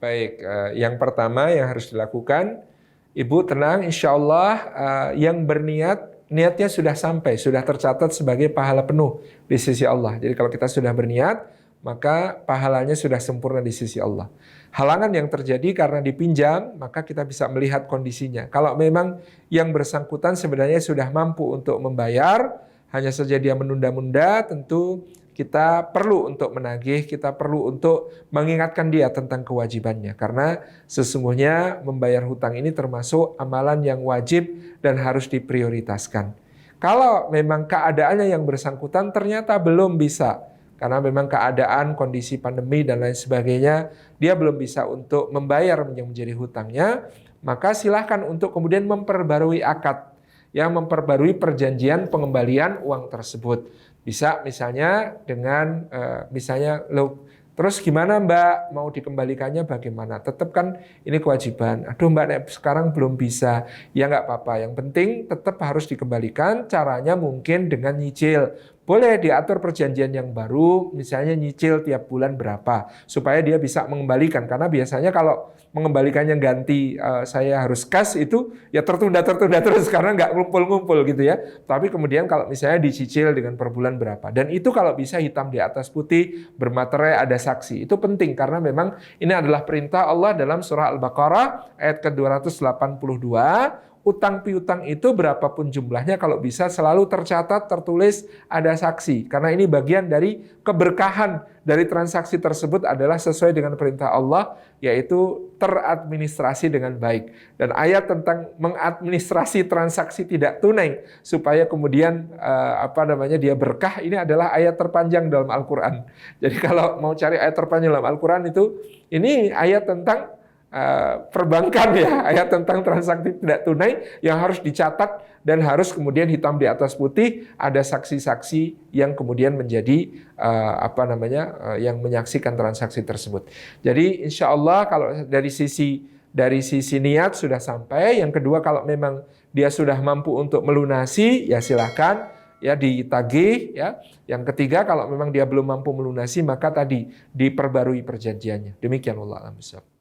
Baik, yang pertama yang harus dilakukan, Ibu tenang, insya Allah yang berniat, niatnya sudah sampai, sudah tercatat sebagai pahala penuh di sisi Allah. Jadi kalau kita sudah berniat, maka pahalanya sudah sempurna di sisi Allah. Halangan yang terjadi karena dipinjam, maka kita bisa melihat kondisinya. Kalau memang yang bersangkutan sebenarnya sudah mampu untuk membayar, hanya saja dia menunda-nunda, tentu kita perlu untuk menagih, kita perlu untuk mengingatkan dia tentang kewajibannya. Karena sesungguhnya membayar hutang ini termasuk amalan yang wajib dan harus diprioritaskan. Kalau memang keadaannya yang bersangkutan ternyata belum bisa, karena memang keadaan, kondisi pandemi dan lain sebagainya, dia belum bisa untuk membayar yang menjadi hutangnya, maka silahkan untuk kemudian memperbarui akad, yang memperbarui perjanjian pengembalian uang tersebut. Bisa misalnya dengan misalnya, terus gimana Mbak, mau dikembalikannya bagaimana? Tetap kan ini kewajiban. Aduh Mbak, sekarang belum bisa. Ya nggak apa-apa, yang penting tetap harus dikembalikan. Caranya mungkin dengan nyicil. Boleh diatur perjanjian yang baru, misalnya nyicil tiap bulan berapa, supaya dia bisa mengembalikan. Karena biasanya kalau mengembalikannya ganti saya harus cash itu, ya tertunda terus karena nggak ngumpul-ngumpul gitu ya. Tapi kemudian kalau misalnya dicicil dengan per bulan berapa, dan itu kalau bisa hitam di atas putih, bermaterai, ada saksi, itu penting karena memang ini adalah perintah Allah dalam surah Al-Baqarah ayat ke-282. Utang piutang itu berapapun jumlahnya kalau bisa selalu tercatat, tertulis, ada saksi. Karena ini bagian dari keberkahan dari transaksi tersebut adalah sesuai dengan perintah Allah, yaitu teradministrasi dengan baik. Dan ayat tentang mengadministrasi transaksi tidak tunai supaya kemudian dia berkah, ini adalah ayat terpanjang dalam Al-Quran. Jadi kalau mau cari ayat terpanjang dalam Al-Quran itu, ini ayat tentang perbankan ya, ayat tentang transaksi tidak tunai yang harus dicatat dan harus kemudian hitam di atas putih, ada saksi-saksi yang kemudian menjadi yang menyaksikan transaksi tersebut. Jadi insya Allah kalau dari sisi niat sudah sampai. Yang kedua, kalau memang dia sudah mampu untuk melunasi, ya silahkan ya ditagih ya. Yang ketiga, kalau memang dia belum mampu melunasi, maka tadi diperbarui perjanjiannya. Demikian, wallahu a'lam bishawab.